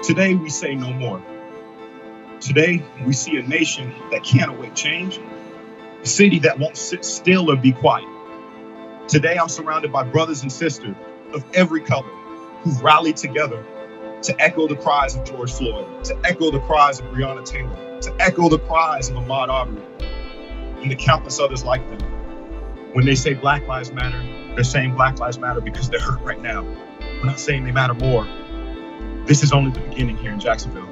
Today, we say no more. Today, we see a nation that can't await change, a city that won't sit still or be quiet. Today, I'm surrounded by brothers and sisters of every color who've rallied together to echo the cries of George Floyd, to echo the cries of Breonna Taylor, to echo the cries of Ahmaud Arbery, and the countless others like them. When they say Black Lives Matter, they're saying Black Lives Matter because they're hurt right now. We're not saying they matter more. This is only the beginning here in Jacksonville.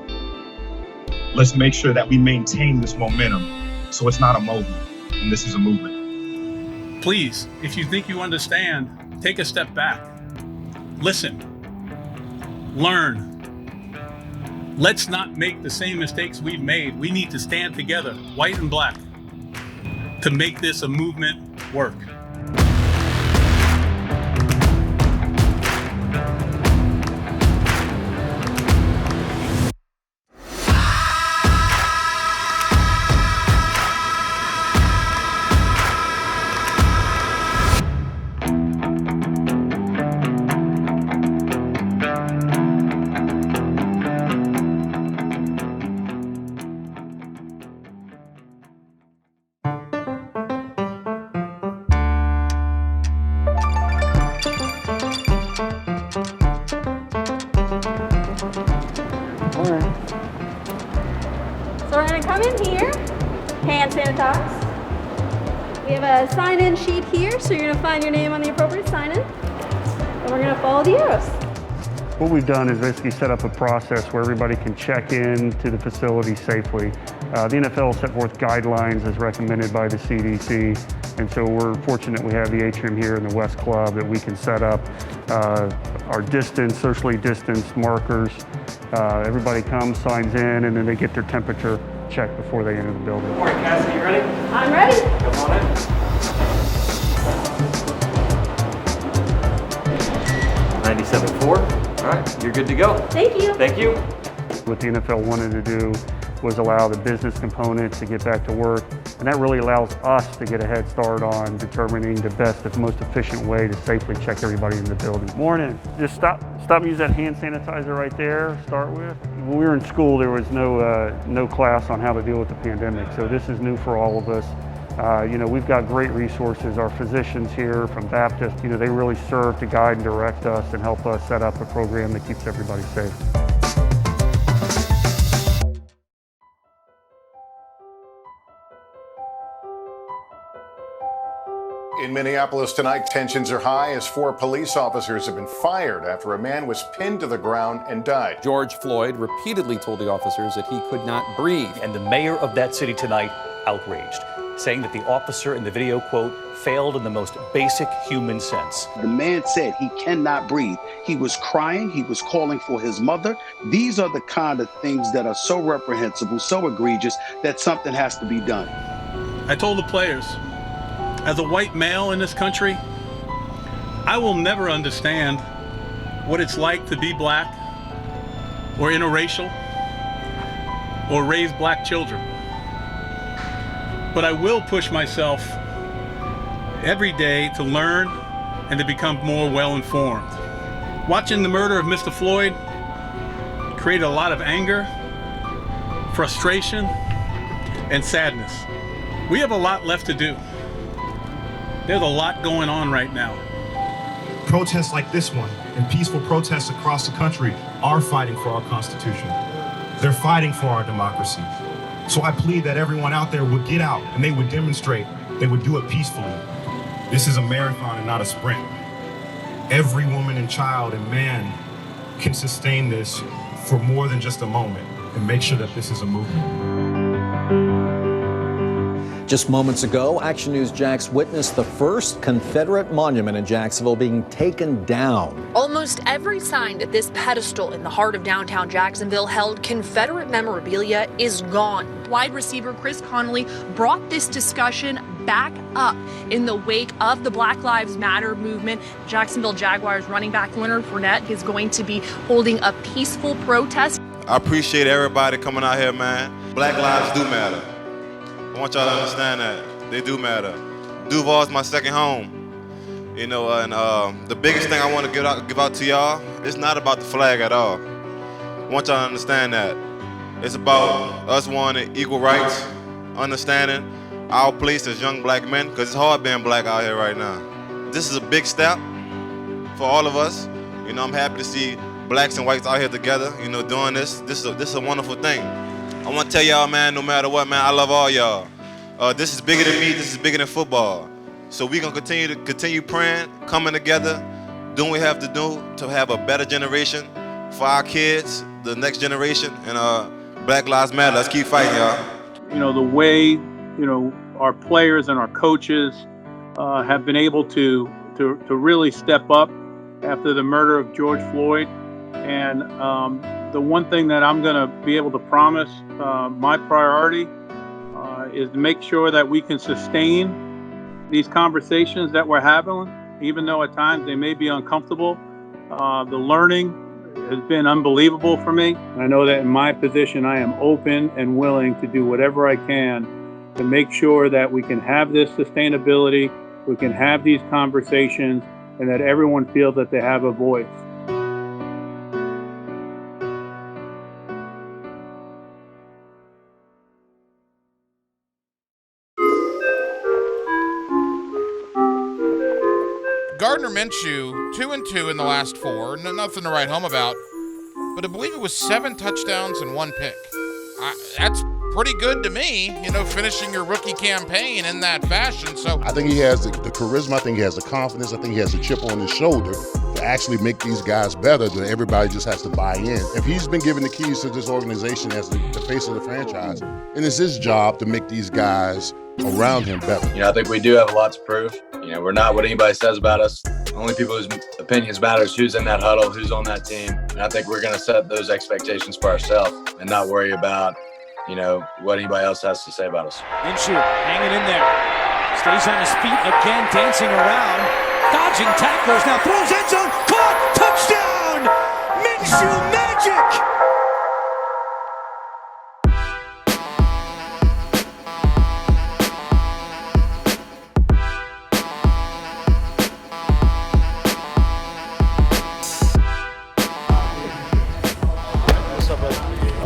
Let's make sure that we maintain this momentum so it's not a moment, and this is a movement. Please, if you think you understand, take a step back. Listen. Learn. Let's not make the same mistakes we've made. We need to stand together, white and black, to make this a movement work. So we're going to come in here, hand sanitize. We have a sign-in sheet here, so you're going to find your name on the appropriate sign-in. And we're going to follow the arrows. What we've done is basically set up a process where everybody can check in to the facility safely. The NFL set forth guidelines as recommended by the CDC, and so we're fortunate we have the atrium here in the West Club that we can set up our distance, socially distanced markers. Everybody comes, signs in, and then they get their temperature checked before they enter the building. Good morning, Cassie, you ready? I'm ready. Come on in. 97.4. All right, you're good to go. Thank you. Thank you. What the NFL wanted to do was allow the business component to get back to work, and that really allows us to get a head start on determining the best and most efficient way to safely check everybody in the building. Morning. Just stop and use that hand sanitizer right there, start with. When we were in school, there was no class on how to deal with the pandemic, so this is new for all of us. We've got great resources. Our physicians here from Baptist, they really serve to guide and direct us and help us set up a program that keeps everybody safe. In Minneapolis tonight, tensions are high as 4 police officers have been fired after a man was pinned to the ground and died. George Floyd repeatedly told the officers that he could not breathe. And the mayor of that city tonight outraged, saying that the officer in the video, quote, failed in the most basic human sense. The man said he cannot breathe. He was crying. He was calling for his mother. These are the kind of things that are so reprehensible, so egregious, that something has to be done. I told the players, as a white male in this country, I will never understand what it's like to be black or interracial or raise black children. But I will push myself every day to learn and to become more well-informed. Watching the murder of Mr. Floyd created a lot of anger, frustration, and sadness. We have a lot left to do. There's a lot going on right now. Protests like this one and peaceful protests across the country are fighting for our Constitution. They're fighting for our democracy. So I plead that everyone out there would get out and they would demonstrate. They would do it peacefully. This is a marathon and not a sprint. Every woman and child and man can sustain this for more than just a moment and make sure that this is a movement. Just moments ago, Action News Jax witnessed the first Confederate monument in Jacksonville being taken down. Almost every sign at this pedestal in the heart of downtown Jacksonville held Confederate memorabilia is gone. Wide receiver Chris Conley brought this discussion back up in the wake of the Black Lives Matter movement. Jacksonville Jaguars running back Leonard Fournette is going to be holding a peaceful protest. I appreciate everybody coming out here, man. Black lives do matter. I want y'all to understand that. They do matter. Duval's my second home. And the biggest thing I want to give out to y'all, it's not about the flag at all. want y'all to understand that. It's about us wanting equal rights, understanding our place as young black men, because it's hard being black out here right now. This is a big step for all of us. You know, I'm happy to see blacks and whites out here together, you know, doing this. This is a wonderful thing. I want to tell y'all, man, no matter what, man, I love all y'all. This is bigger than me. This is bigger than football. So we're going to continue praying, coming together, doing what we have to do to have a better generation for our kids, the next generation, and Black Lives Matter. Let's keep fighting, y'all. You know, the way, you know, our players and our coaches have been able to really step up after the murder of George Floyd. And the one thing that I'm going to be able to promise, my priority is to make sure that we can sustain these conversations that we're having, even though at times they may be uncomfortable. The learning has been unbelievable for me. I know that in my position, I am open and willing to do whatever I can to make sure that we can have this sustainability, we can have these conversations, and that everyone feels that they have a voice. Gardner Minshew, 2-2 in the last 4. Nothing to write home about. But I believe it was 7 touchdowns and 1 pick. That's pretty good to me, you know, finishing your rookie campaign in that fashion. So I think he has the charisma. I think he has the confidence. I think he has a chip on his shoulder to actually make these guys better. That everybody just has to buy in. If he's been given the keys to this organization as the face of the franchise, then it's his job to make these guys around him better. You know, I think we do have a lot to prove. You know, we're not what anybody says about us. Only people whose opinions matter is who's in that huddle, who's on that team. And I think we're going to set those expectations for ourselves and not worry about, you know, what anybody else has to say about us. Minshew hanging in there. Stays on his feet again, dancing around. Dodging tacklers, now throws end zone. Caught! Touchdown! Minshew magic!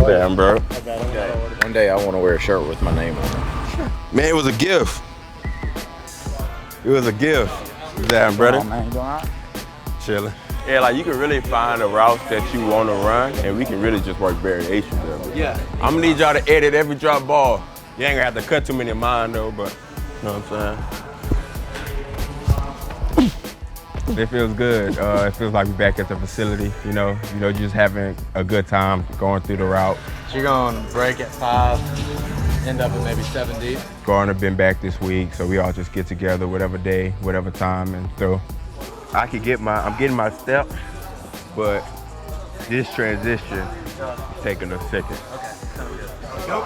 Damn, bro. One day I want to wear a shirt with my name on it. Man, it was a gift. It was a gift. Damn, brother. Oh, man, you doing all right? Chilling. Yeah, like you can really find the routes that you want to run, and we can really just work variations of it. Yeah. I'm gonna need y'all to edit every drop ball. You ain't gonna have to cut too many of mine though, but you know what I'm saying? It feels good. It feels like we're back at the facility, you know, just having a good time going through the route. So you're going to break at 5, end up at maybe 7 deep? Gardner been back this week, so we all just get together whatever day, whatever time, and throw. I'm getting my steps, but this transition is taking a second. Okay, sounds good. Go.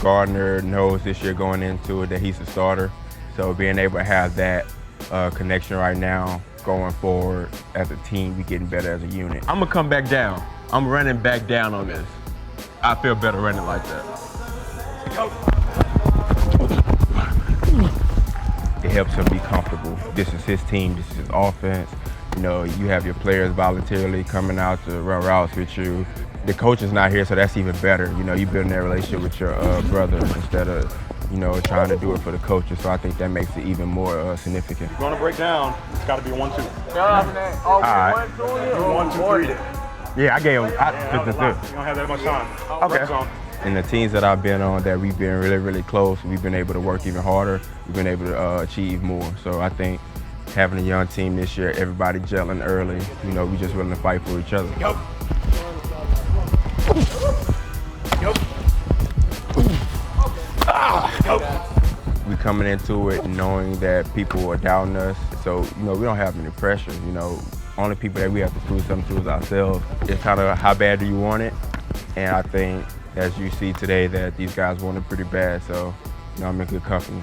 Gardner knows this year going into it that he's a starter, so being able to have that connection right now going forward as a team, we getting better as a unit. I'm gonna come back down. I'm running back down on this. I feel better running like that. Go. It helps him be comfortable. This is his team, this is his offense. You know, you have your players voluntarily coming out to run routes with you. The coach is not here, so that's even better. You know, you building that relationship with your brother instead of, you know, trying to do it for the coaches. So I think that makes it even more significant. If you're gonna break down, it's gotta be 1-2. All right. 1, 2, 3. Yeah, I gave him. You don't have that much time. Okay. And the teams that I've been on that we've been really, really close, we've been able to work even harder. We've been able to achieve more. So I think having a young team this year, everybody gelling early, you know, we just willing to fight for each other. Go. We coming into it knowing that people are doubting us, so you know we don't have any pressure. You know, only people that we have to prove something to is ourselves. It's kind of how bad do you want it, and I think as you see today that these guys want it pretty bad. So you know I'm in good company.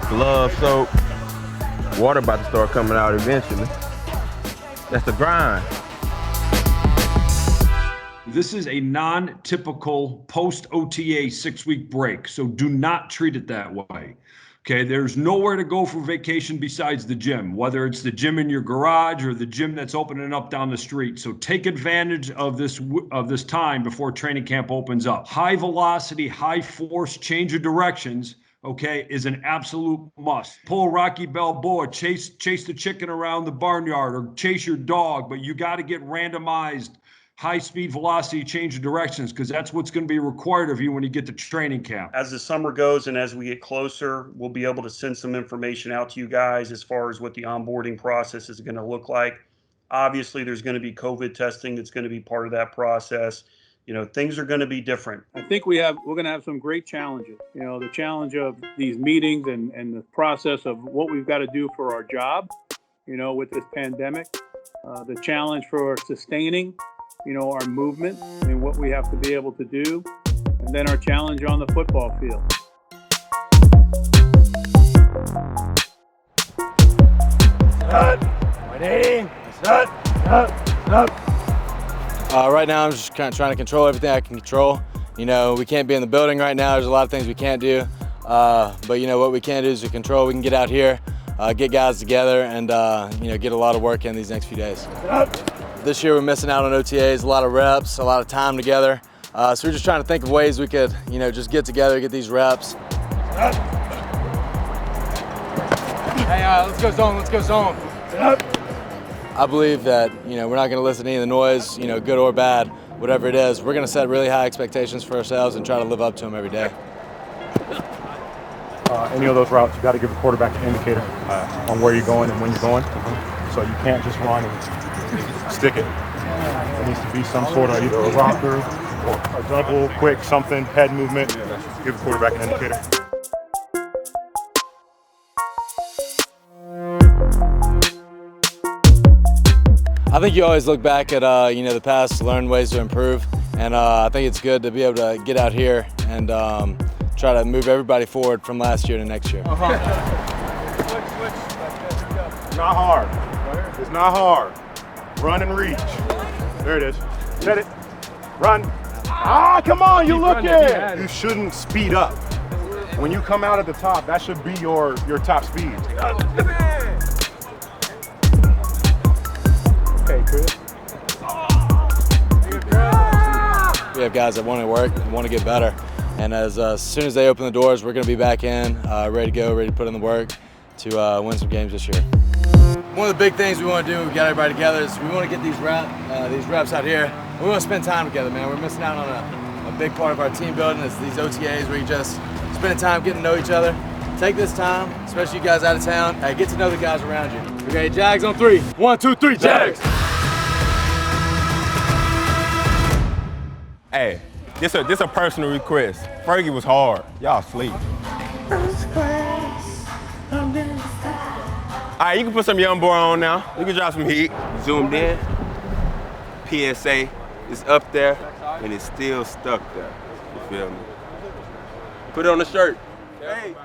Gloves, soap, water about to start coming out eventually. That's the grind. This is a non-typical post-OTA 6-week break, so do not treat it that way. Okay, there's nowhere to go for vacation besides the gym, whether it's the gym in your garage or the gym that's opening up down the street. So take advantage of this time before training camp opens up. High velocity, high force change of directions, okay, is an absolute must. Pull Rocky Balboa, chase the chicken around the barnyard or chase your dog, but you got to get randomized high-speed velocity change of directions, because that's what's going to be required of you when you get to training camp. As the summer goes and as we get closer, we'll be able to send some information out to you guys as far as what the onboarding process is going to look like. Obviously, there's going to be COVID testing that's going to be part of that process. You know, things are going to be different. I think we're going to have some great challenges. You know, the challenge of these meetings and the process of what we've got to do for our job, you know, with this pandemic, the challenge for sustaining, you know, our movement and what we have to be able to do, and then our challenge on the football field. Right now, I'm just kind of trying to control everything I can control. You know, we can't be in the building right now. There's a lot of things we can't do. But, you know, what we can do is we control. We can get out here, get guys together, and, you know, get a lot of work in these next few days. This year we're missing out on OTAs, a lot of reps, a lot of time together. So we're just trying to think of ways we could, you know, just get together, get these reps. Hey, let's go zone, let's go zone. I believe that, you know, we're not going to listen to any of the noise, you know, good or bad, whatever it is. We're going to set really high expectations for ourselves and try to live up to them every day. Any of those routes, you got to give the quarterback an indicator on where you're going and when you're going. So you can't just run and stick it. There needs to be some sort of either a rocker or a double, quick, something, head movement. Give the quarterback an indicator. I think you always look back at you know, the past to learn ways to improve, and I think it's good to be able to get out here and try to move everybody forward from last year to next year. It's not hard. It's not hard. Run and reach. There it is. Set it. Run. Ah, come on, you looking. You shouldn't speed up. When you come out at the top, that should be your top speed. Okay, good. We have guys that want to work and want to get better. And as soon as they open the doors, we're going to be back in, ready to go, ready to put in the work to win some games this year. One of the big things we want to do when we got everybody together is we want to get these reps out here. We want to spend time together, man. We're missing out on a big part of our team building. It's these OTAs where you just spend time getting to know each other. Take this time, especially you guys out of town, get to know the guys around you. Okay, Jags on 3. 1, 2, 3, Jags! Hey, this a personal request. Fergie was hard. Y'all sleep. All right, you can put some Young Boy on now. You can drop some heat. Zoomed in. PSA is up there, and it's still stuck there. You feel me? Put it on the shirt. Hey.